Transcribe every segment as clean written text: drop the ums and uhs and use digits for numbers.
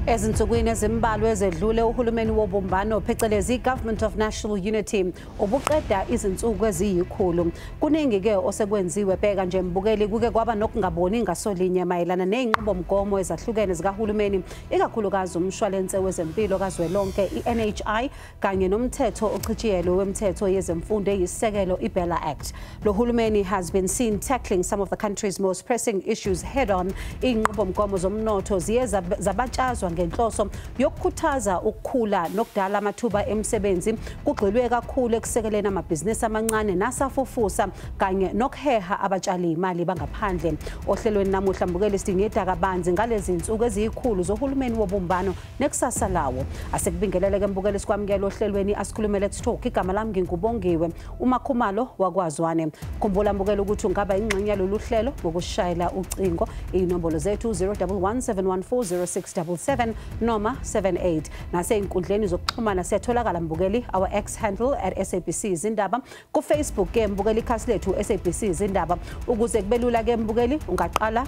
Ezinsukwini ezimbalwa ezedlule uhulumeni wobumbano phecelezi Government of National Unity ubuqeda izinsuku eziyikhulu. Kuningi ke osekwenziwe bheka nje mbukeli kuke kwaba nokungaboni ngasolinye mayelana nezinqubomgomo ezahlukene zikahulumeni ikakhulukazi umshwalense wezempilo kazwelonke iNHI kanye nomthetho ochitshiyelwe wemthetho yezemfundo eyisekelo iBella Act. Lo hulumeni has been seen tackling some of the country's most pressing issues head on. Izinqubomgomo zomnotho ziye zabatshazwa ngenhloso yokukhuthaza ukukhula nokudala amathuba emsebenzi kugxilwe kakhulu ekusekeleni amabhizinisi amancane nasafufusa kanye nokuheha abatshali imali bangaphandle. Ohlelweni namuhla mbukeli sidingida kabanzi ngalezi insuku eziyikhulu zohulumeni wobumbano nekusasa lawo. Asekubingeleleke mbukeli sikwamukela ohlelweni Asikhulume Let's Talk. Igama lami ngingubongiwe uMakhumalo waKwaZwane. Khumbula mbukeli ukuthi ungaba ingxenye lolu hlelo ngokushayela ucingo. Inombolo zethu 0117140677 noma 78. Naseinkundleni zokuxhumana siyatholakala mbukeli our X handle @SABC Izindaba. Ku Facebook ke mbukeli ikhasi lethu SABC Izindaba. Ukuze kubelula ke mbukeli ungaqala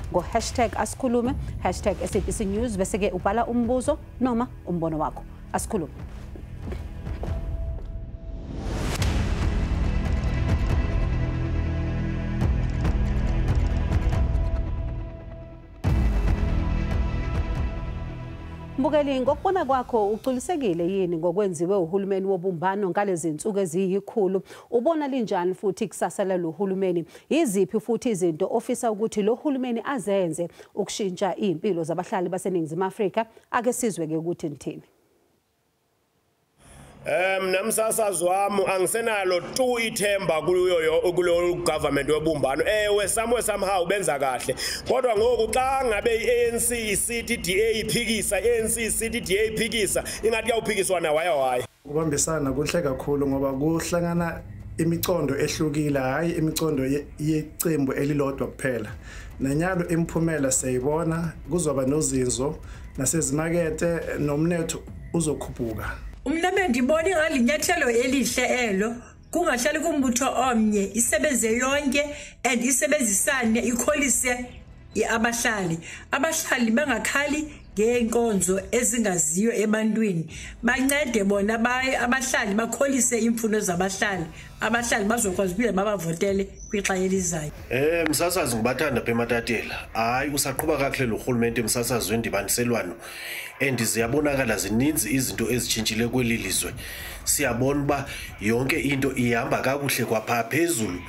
#Asikhulume #SABC News bese ke ubhala umbuzo noma umbono wakho. Asikhulume. Mbukeli ngokubona kwakho uculisekile yini ngokwenziwe uhulumeni wobumbano ngalezi insuku eziyikhulu? Ubona linjani futhi kusasa lalo hulumeni? Iziphi futhi izinto ofisa ukuthi lo hulumeni azenze ukushintsha impilo zabahlali baseNingizimu Afrika? Ake sizwe ke ukuthi nithini. Namsasazi wami angisenalo tu ithemba kulo government webumbano. Somehow benza kahle. Kodwa ngoku xa ngabe iANC iCDA iphikisa, iANC iCDA iphikisa, ingathi yawuphikiswa na waya. Ukubambisana kuhle kakhulu ngoba kuhlangana imicondo ehlukile, hayi imicondo yecembu elilodwa kuphela. Nanyalo imphumela seyibona kuzoba nozinzo nasezimakethe nomnetho uzokhuphuka. Umname ndibona ngalinyathelo elihle elo kungahlali kumbutho omnye isebenze yonke and isebenzisane ikholise abahlali bangakhali ngeenkonzo ezingaziyo ebantwini bancede bona abahlali bakholise imfuno zabahlali bazokwazi ukuthi babavotele kwixa elizayo. Msasazi ngibathanda phe Matatela, hayi usaqhuba kahle lo hulumeni msasazi wendibaniselwano ziyabonakala zininzi izinto ezitshintshile kwelilizwe. Siyabona ba yonke into ihamba kakuhle kwapha phezulu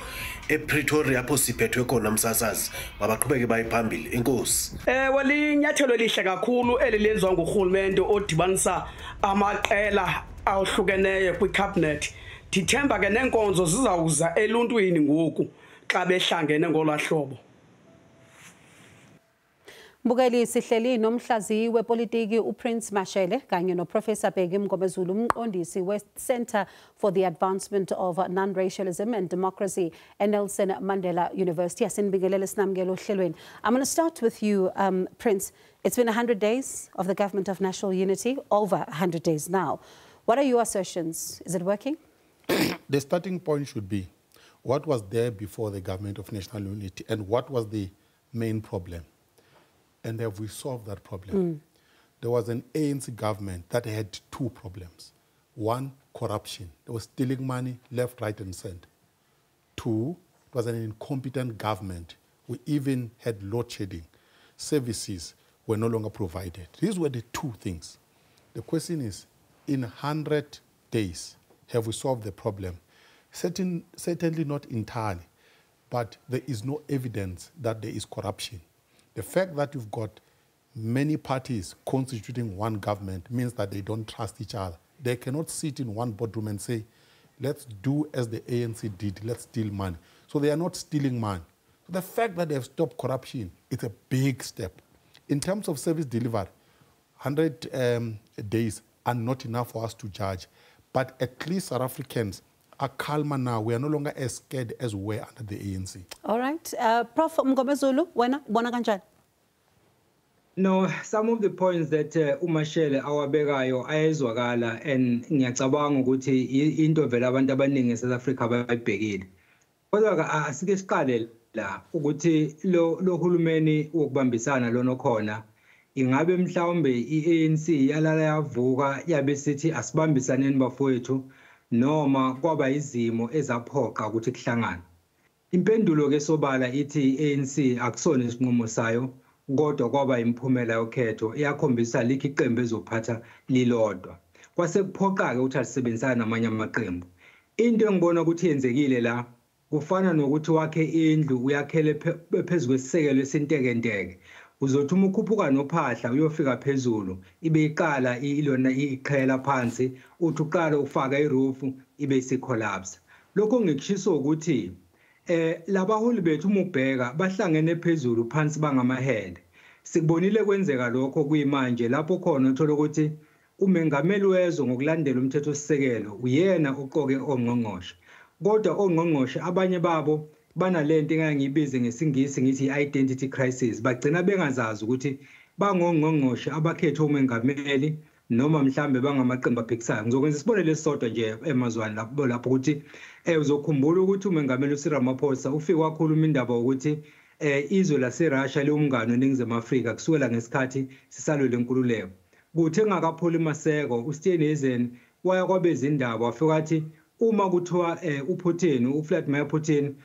ePretoria apho siphethwe khona msasazi mabaqhubeke bayiphambili. Enkosi. Walinyathelo lihle kakhulu elilenzwa nguhulumeni odibanisa amaqela ahlukeneyo kwicabinet. Dithemba ke nenkonzo zizawuza eluntwini ngoku xa behlangene ngolahlobo. Mbukeli sihleli nomhlaziyi wepolitiki uPrince Mashele kanye noProfessor Bheki Mngomezulu umqondisi we-Center for the Advancement of Non-Racialism and Democracy at Nelson Mandela University. Asinibingelele sinamukela ohlelweni. I'm going to start with you, Prince. It's been 100 days of the Government of National Unity, over 100 days now. What are your assertions? Is it working? The starting point should be what was there before the Government of National Unity and what was the main problem. And have we solved that problem? There was an ANC government that had two problems. One, corruption. They were stealing money left, right, and center. Two, it was an incompetent government. We even had load shedding. Services were no longer provided. These were the two things. The question is, in 100 days, have we solved the problem? Certainly not entirely, but there is no evidence that there is corruption. The fact that you've got many parties constituting one government means that they don't trust each other. They cannot sit in one boardroom and say, let's do as the ANC did, let's steal money. So they are not stealing money. So the fact that they have stopped corruption, it's a big step. In terms of service delivery, 100 days are not enough for us to judge. But at least South Africans are calmer now. We are no longer as scared as we were under the ANC. All right. Prof Mngomezulu, bona kanjani? No, some of the points that uMashele awabekayo ayezwakala and ngiyacabanga ukuthi into vele abantu abaningi eSouth Africa bayibhekile. Kodwa asike siqale la ukuthi lo hulumeni wokubambisana lona khona ingabe mhlawumbe iANC yalala yavuka yabe sithi asibambisaneni bafowethu noma kwaba izimo ezaphoqa ukuthi kuhlangane. Impendulo ke sobala ithi iANC akusona isinqumo sayo kodwa kwaba imphumela yokhetho iyakhombisa likho iqembu ezophatha lilodwa. Kwase kuphoqa ke ukuthi asebenzisana namanye amaqembu. Into engibona ukuthi yenzekile la kufana nokuthi wakhe indlu uyakhele phezulu kwesisekelo esintekenteke. Uzothi uma ukhuphuka nophahla uyofika phezulu ibe iqala ilona iqhela phansi uthi uqala ufaka iroof ibe isicollapse. Lokho ngikushiso ukuthi labaholi bethu uma ubheka bahlangene phezulu phansi bangamahele. Sikubonile kwenzeka lokho kuyimanje lapho khona uthola ukuthi umengameli wezwe ngokulandela umthetho sisekelo uyena oqoke ongqongqoshe. Kodwa ongqongqoshe abanye babo banalento engangibize ngesingisi ngithi identity crisis. Bagcina bengazazi ukuthi bangongqongqoshe abakhethe umengameli noma mhlambe bangamaqembu aphikisayo. Ngizokwenza isibonelo esisodwa nje emazweni lapho ukuthi uzokhumbula ukuthi umengameli uSiramaphosa ufike wakhuluma indaba ukuthi izwe laseRussia leumngane eNingizimu Afrika kusukela ngesikhathi sisalwele inkululeko. Kuthe engakapholi maseko uSteenhuisen waya kwabeza indaba wafika wathi uma kuthiwa uPutin uVladimir Putin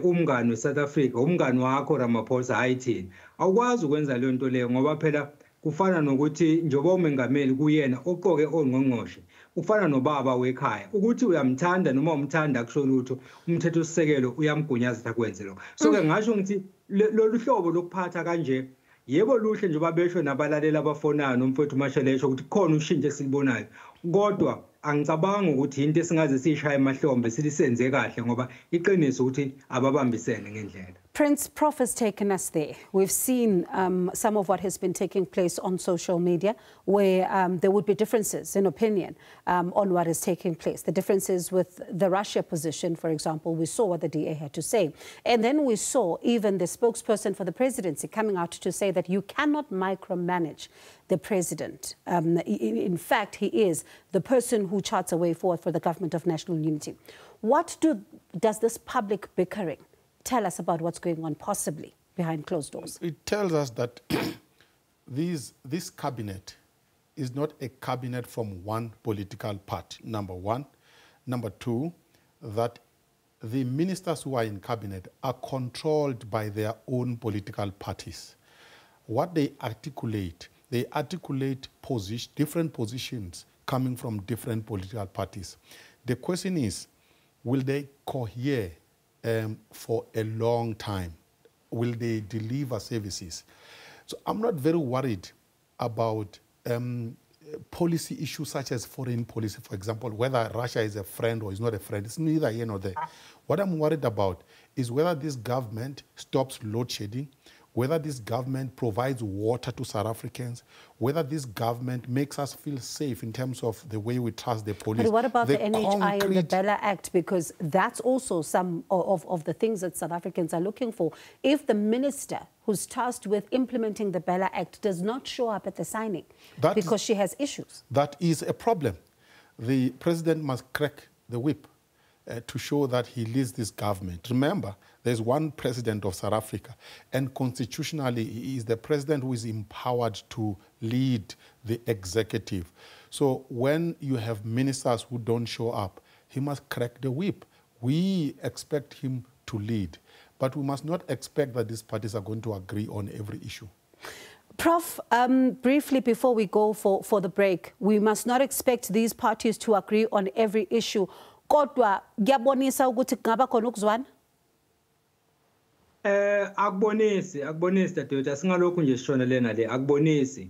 umngane weSouth Africa umngane wakho Ramaphosa hayithini awukwazi ukwenza le nto leyo ngoba phela kufana nokuthi njengoba umengameli kuyena oqoke ongqongqoshe ufana nobaba wekhaya ukuthi uyamthanda noma umthanda akusho lutho umthetho sisekelo uyamgunyaza akwenze lokho. So ke ngasho ngithi lolu hlobo lokuphatha kanje yebo luhle nje babesho nabalalela abafonayo nomfowethu Mashele esho ukuthi khona ushintsho esibonayo kodwa angicabanga ukuthi into esingaze sishaya emahlombe silisenze kahle ngoba iqiniso ukuthi ababambisene ngendlela. Prince, Prof has taken us there. We've seen some of what has been taking place on social media where there would be differences in opinion on what is taking place. The differences with the Russia position, for example, we saw what the DA had to say. And then we saw even the spokesperson for the presidency coming out to say that you cannot micromanage the president. In fact, he is the person who charts a way forward for the government of national unity. What does this public bickering tell us about what's going on possibly behind closed doors? It tells us that this cabinet is not a cabinet from one political party, number one. Number two, that the ministers who are in cabinet are controlled by their own political parties. What they articulate different positions coming from different political parties. The question is, will they cohere for a long time? Will they deliver services? So I'm not very worried about policy issues such as foreign policy, for example, whether Russia is a friend or is not a friend. It's neither here nor there. What I'm worried about is whether this government stops load shedding, whether this government provides water to South Africans, whether this government makes us feel safe in terms of the way we trust the police. But what about the NHI and the Bella Act? Because that's also some of the things that South Africans are looking for. If the minister who's tasked with implementing the Bella Act does not show up at the signing because she has issues. That is a problem. The president must crack the whip to show that he leads this government. Remember, there's one president of South Africa, and constitutionally, he is the president who is empowered to lead the executive. So when you have ministers who don't show up, he must crack the whip. We expect him to lead, but we must not expect that these parties are going to agree on every issue. Prof, briefly before we go for the break, we must not expect these parties to agree on every issue. Kodwa ngiyabonisa ukuthi kungaba khona ukuzwana? Akubonisi dadewethu singalokhu nje sishona lena le akubonisi.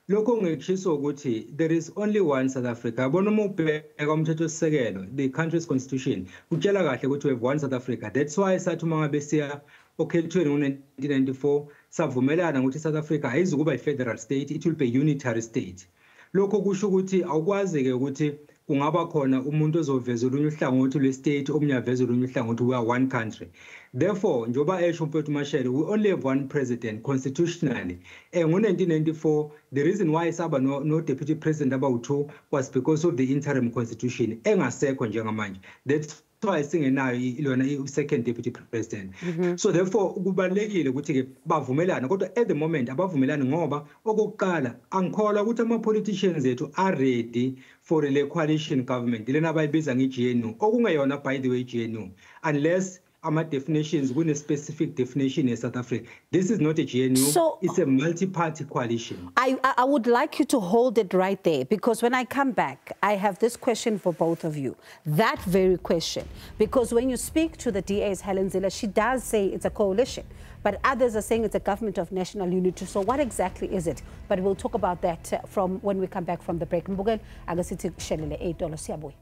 Lokho ngikushiso ukuthi there is only one South Africa. Yabona uma ubheka umthetho sisekelo, the country's constitution, utshela kahle ukuthi we have one South Africa. That's why sathi uma ngabe siya okhethweni ngo-1994 savumelana ukuthi South Africa ayizukuba i-federal state, it will be a unitary state. Lokho kusho ukuthi awukwazi-ke ukuthi kungaba khona umuntu ozoveza olunye uhlangothi lwe-state omunye aveze olunye uhlangothi we are one country. Therefore, njoba esho umfowethu Mashele, we only have one president constitutionally. Ngo-1994, the reason why saba no deputy president about two was because of the interim constitution engasekho njengamanje. That's why singenayo ilona i-second deputy president. So therefore kubalekile ukuthi ke bavumelana kodwa at the moment abavumelani ngoba okokuqala angikholwa ukuthi ama-politicians ethu are ready for le coalition government lena abayibiza nge-GNU okungeyona by the way GNU unless definitions a specific definition in South Africa. This is not a GNU, so it's a multi-party coalition. I would like you to hold it right there, because when I come back, I have this question for both of you. That very question. Because when you speak to the DA's Helen Zille, she does say it's a coalition, but others are saying it's a government of national unity. So what exactly is it? But we'll talk about that from when we come back from the break. Mbugel, agasithi shelele $8 siyabuya.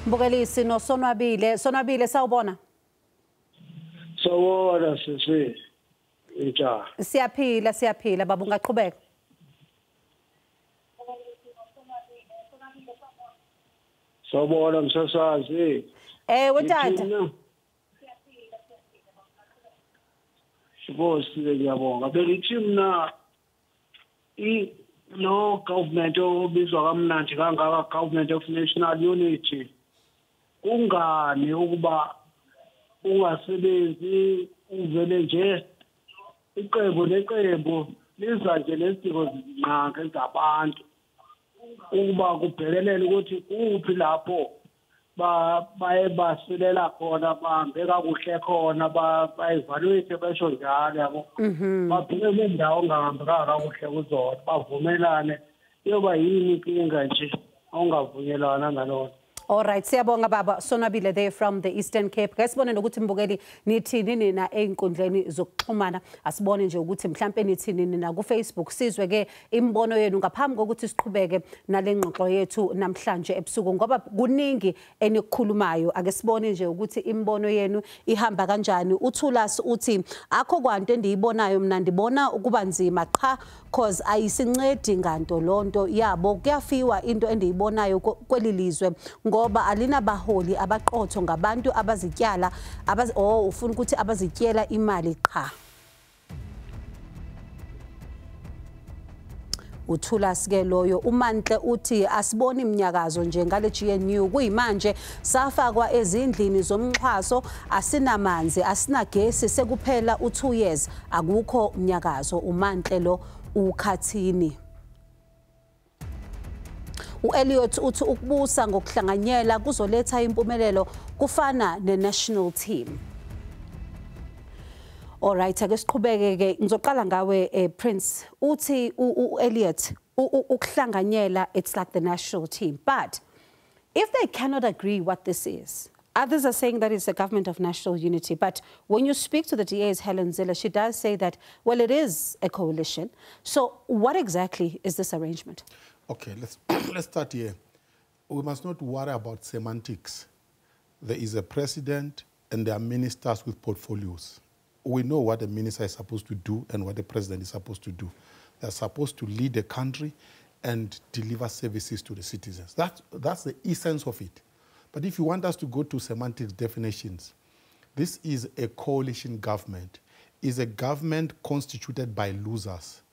Mbukelisi no Sonwabile sawubona. Sawubona sisi. Ija. Siyaphila baba ungaqhubeka. Sawubona msasazi. Wetata. Sibosi ngiyabonga. Belithi mina no government obizwa kamnandi kangaka government of national unity. Ungani ukuba ungasebenzi uvele nje iqembu leqembu liza nje lesidingo zinqanqe zabantu ukuba kubhekelele ukuthi kuphi lapho baye basilela khona bahambe kakuhle khona ba-evaluate besho njalo yabo babheke indawo ongahambeka kakuhle kuzona bavumelane yoba yini inkinga nje ongavunyelwana nalona. All right, siyabonga baba Sonwabile there from the Eastern Cape. Ngesibone nokuthi Mbukeli nithini nina einkundleni zokuxhumana. Asibone nje ukuthi mhlambe nithini nina ku Facebook. Sizwe ke imbono yenu ngaphambi kokuthi siqhubeke nale ngxoxo yethu namhlanje ebusuku ngoba kuningi enikukhulumayo. Ake sibone nje ukuthi imbono yenu ihamba kanjani. Uthulasi uthi akho kwanto endiyibonayo mina ndibona ukuba nzima qha cause ayisincedi nganto lonto yabo kuyafiwa into endiyibonayo kwelilizwe ngoba alinabaholi abaqotho ngabantu abazityala ufuna ukuthi abazityela imali qha. Uthulasi ke loyo uMantle uthi asiboni imnyakazo nje ngale GNU kuyimanje safakwa ezindlini zomxhaso asinamanzi asinagesi sekuphela u2 years akukho umnyakazo. uMantle lo ukhathini. U-Elliot uthi ukubusa ngokuhlanganyela kuzoletha impumelelo kufana ne-national team. All right, ake siqhubeke ke ngizoqala ngawe Prince. Uthi u-Elliot ukuhlanganyela it's like the national team, but if they cannot agree what this is, others are saying that it's a government of national unity, but when you speak to the DA's Helen Zille, she does say that, well, it is a coalition. So what exactly is this arrangement? Okay, let's start here. We must not worry about semantics. There is a president and there are ministers with portfolios. We know what a minister is supposed to do and what the president is supposed to do. They're supposed to lead the country and deliver services to the citizens. That's the essence of it. But if you want us to go to semantic definitions, this is a coalition government. It's a government constituted by losers.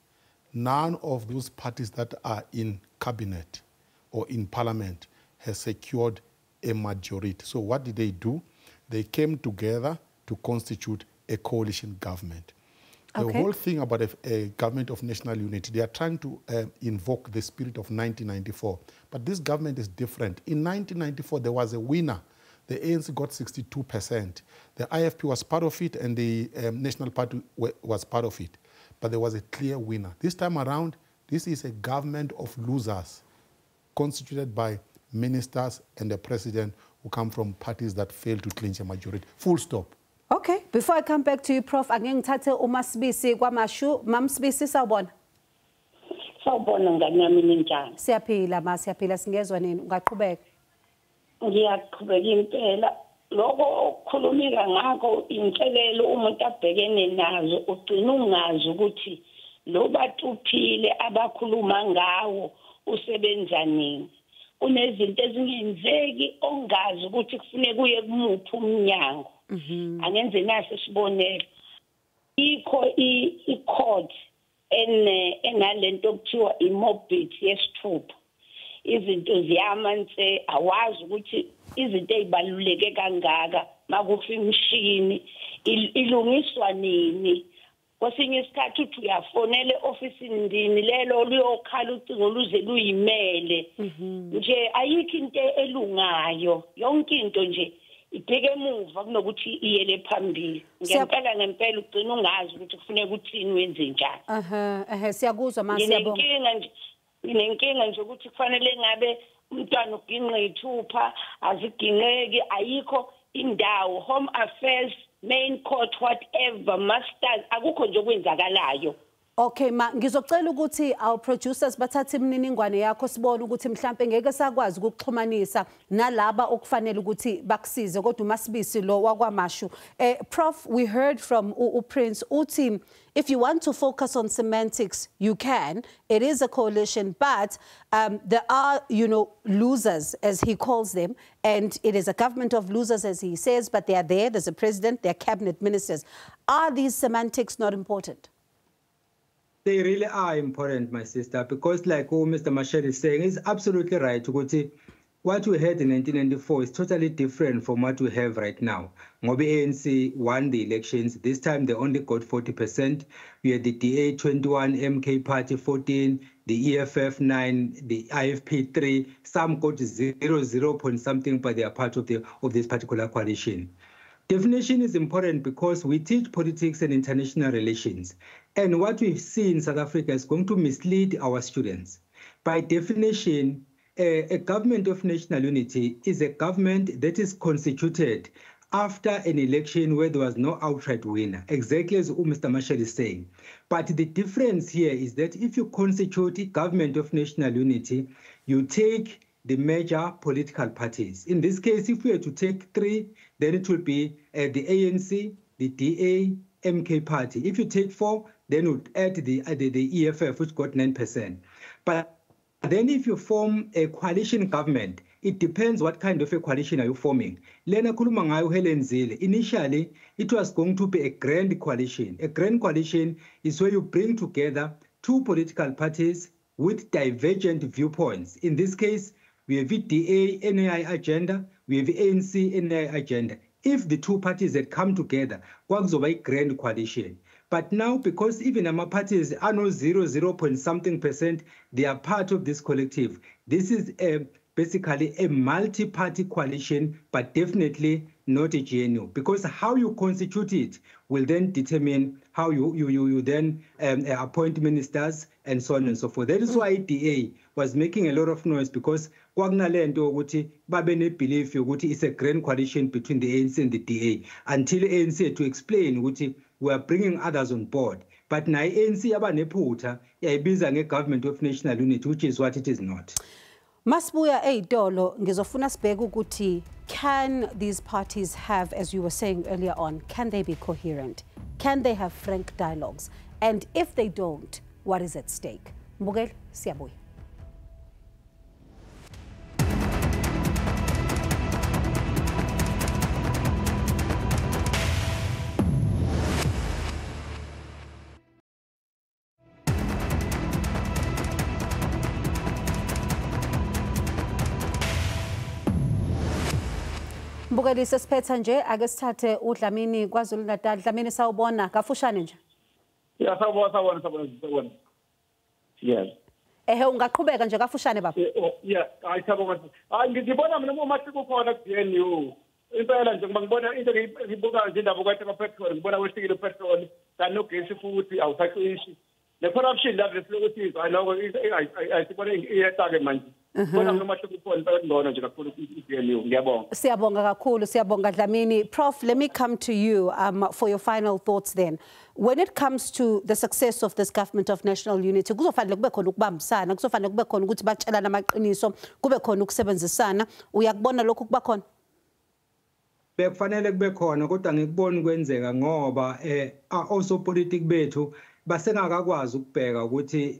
None of those parties that are in cabinet or in parliament has secured a majority. So what did they do? They came together to constitute a coalition government. Okay. The whole thing about a government of national unity, they are trying to invoke the spirit of 1994. But this government is different. In 1994, there was a winner. The ANC got 62%. The IFP was part of it, and the National Party was part of it. But there was a clear winner. This time around, this is a government of losers constituted by ministers and the president who come from parties that failed to clinch a majority. Full stop. Okay, before I come back to you, Prof, angengithathe uMasibisi kwaMashu. Mamsibisi sawubona. Sawubona ngani yami ninjani? Siyaphila siyaphila singezwe nini ungaqhubeka? Ngiyaqhubeka impela. Lokho okukhulumika ngakho inhlelelo umuntu abhekene nazo ugcina ungazi ukuthi lo batuphile abakhuluma ngawo usebenza nini kunezinto ezingenzeki ongazi ukuthi kufuneka kuye kumuphi umnyango angenze naso isibonelo ikho i-court enalento okuthiwa i-morbid yesithupha izinto ziyamanse awazi ukuthi izinto ezibaluleke kangaka makufa imshini ilungiswa nini kwesinye isikhathi uthi uyafonela e-ofisini ndini lelo luyokhala ucingo luze luyimele nje ayikho into elungayo yonke into nje ibheke emuva kunokuthi iyele phambili ngempela ugcina ungazi ukuthi kufuneka uthini wenze njani siyakuzwa masiyabonga inenkinga nje ukuthi kufanele ngabe umntwana uginqe ithupha aziginqeki ayikho indawo home affairs main court whatever masters akukho nje okwenzakalayo. Okay ma ngizocela ukuthi our producers bathathe imininingwane yakho sibone ukuthi mhlambe ngeke sakwazi ukuxhumanisa nalaba okufanele ukuthi bakusize kodwa uMasibisi lo wakwaMashu. Prof, we heard from Prince uthi if you want to focus on semantics you can, it is a coalition, but there are losers as he calls them, and it is a government of losers as he says, but they are there's a president, there are cabinet ministers. Are these semantics not important? They really are important, my sister, because like Mr. Mashele is saying, he's absolutely right. What we had in 1994 is totally different from what we have right now. Ngobi ANC won the elections. This time they only got 40%. We had the DA 21, MK Party 14, the EFF 9, the IFP 3. Some got 0 point something, but they are part of this particular coalition. Definition is important because we teach politics and international relations. And what we see in South Africa is going to mislead our students. By definition, a government of national unity is a government that is constituted after an election where there was no outright winner, exactly as Mr. Mashele is saying. But the difference here is that if you constitute a government of national unity, you take the major political parties. In this case, if we were to take 3, then it will be the ANC, the DA, MK Party. If you take 4, then we would add the EFF, which got 9%. But then if you form a coalition government, it depends what kind of a coalition are you forming. Initially, it was going to be a grand coalition. A grand coalition is where you bring together 2 political parties with divergent viewpoints. In this case, we have the DA NAI agenda, we have the ANC NAI agenda. If the 2 parties had come together, kwakuzoba a grand coalition. But now, because even our parties are no 0 point something %, they are part of this collective. This is basically a multi-party coalition, but definitely not a GNU. Because how you constitute it will then determine how you then appoint ministers and so on and so forth. That is why DA was making a lot of noise, because belief it's a grand coalition between the ANC and the DA, until ANC had to explain we are bringing others on board. But now ANC abanephutha yayibiza nge-government of national unity, which is what it is not. Masibuya eyitolo ngizofuna sibheke ukuthi can these parties have, as you were saying earlier on, can they be coherent? Can they have frank dialogues? And if they don't, what is at stake? Mbukeli, siyabuya. Mbukeli sesiphetha nje ake sithathe uDlamini kwaZulu Natal. Dlamini sawubona kafushane nje. Yeah, sawubona. Yes. Ungaqhubeka nje kafushane baba. Yeah, ayisabona. Ngibona mina uma sikukhona GNU. Impela nje ngibona into ngibuka nje indaba kwathi petrol, ngibona wehlukile petrol, kanogesi futhi awusaqishi. Le corruption level ukuthi ayiloko ayisibona iyetake manje. Siyabonga kakhulu, siyabonga Dlamini. Prof, let me come to you for your final thoughts then. When it comes to the success of this government of national unity, kuzofanele kube khona ukubambisana, kuzofanele kube khona ukuthi batshelana amaqiniso, kube khona ukusebenzisana. Uyakubona lokho kuba khona? bekufanele kube khona kodwa ngikuboni kwenzeka ngoba osopolitiki bethu basengakakwazi ukubheka ukuthi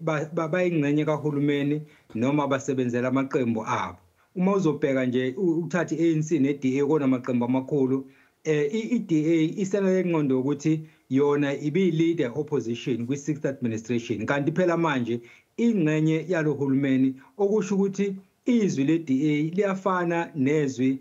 bayingcenye kahulumeni noma basebenzela amaqembu abo. Uma uzobheka nje uthatha i-ANC ne-DA konamaqembu amakhulu, i-DA isenengqondo ukuthi yona ibi-leader opposition kwi-6th administration kanti phela manje ingcenye yalo hulumeni, okusho ukuthi izwi le-DA liyafana nezwi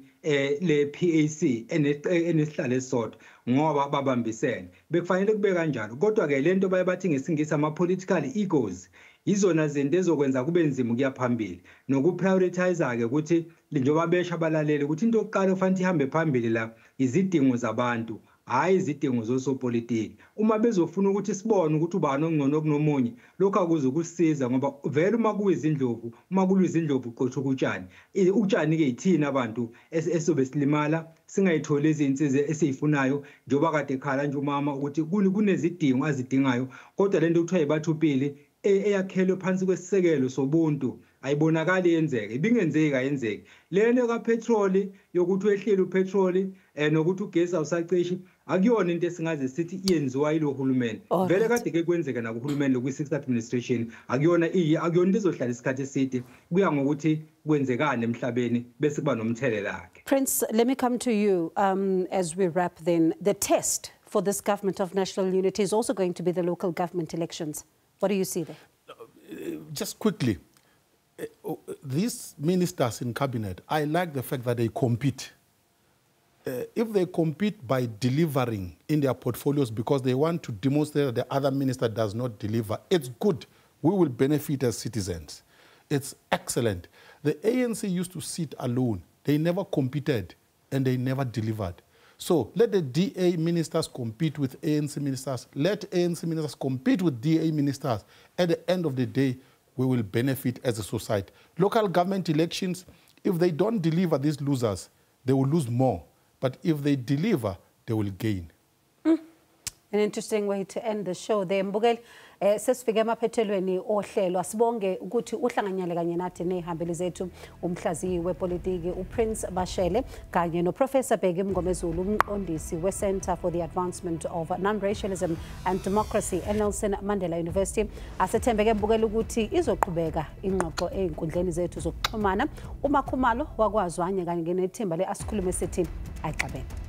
le-PAC enesihlalo esisodwa ngoba babambisene. Bekufanele kube kanjalo, kodwa-ke lento bathi ngesingisi ama-political egos izona zinto ezokwenza kube nzima ukuya phambili nokuprioritize-ke ukuthi njengoba besha abalaleli ukuthi into yokuqala kufanele ihambe phambili la izidingo zabantu, hayi izidingo zosopolitiki. Uma bezofuna ukuthi sibone ukuthi ubani ongcono kunomunye, lokho akuze kusisiza ngoba vele uma kuyizindlovu, uma kulwizindlovu uqotha ukutshani. Utshani-ke yithina abantu esobe silimala singayitholi izinsiza esiyifunayo njengoba kade ekhala nje umama ukuthi kunezidingo azidingayo, kodwa lento kuthiwa yibathupili eyakhelwe phansi kwesisekelo sobuntu ayibonakali yenzeke, ibingenzeki ayenzeki. Lena kapetroli yokuthi wehlile upetroli nokuthi ugesi awusacishi akuyona into esingaze sithi iyenziwa yilo hulumeni. Vele kade ke kwenzeka nakuhulumeni lokwi-6th administration akuyona into ezohlala isikhathi eside, kuya ngokuthi kwenzekani emhlabeni bese kuba nomthelela wakhe. Prince, let me come to you as we wrap then. The test for this government of national unity is also going to be the local government elections. What do you see there? Just quickly, these ministers in cabinet, I like the fact that they compete. If they compete by delivering in their portfolios because they want to demonstrate that the other minister does not deliver, it's good. We will benefit as citizens. It's excellent. The ANC used to sit alone. They never competed and they never delivered. So let the DA ministers compete with ANC ministers. Let ANC ministers compete with DA ministers. At the end of the day, we will benefit as a society. Local government elections, if they don't deliver these losers, they will lose more. But if they deliver, they will gain. An interesting way to end the show there. Mbukeli, sesifike emaphethelweni ohlelo asibonge ukuthi uhlanganyele kanye nathi nehambeli zethu umhlaziyi wepolitiki uPrince Mashele kanye noProfessor Bheki Mngomezulu umqondisi weCenter for the Advancement of Non-Racialism and Democracy eNelson Mandela University. Asethembeke mbukeli ukuthi izoqhubeka ingxoxo ezinkundleni zethu zokuxhumana. Umakhumalo wakwazwanye kanye nethimba leAsikhulume sithi ayixabene.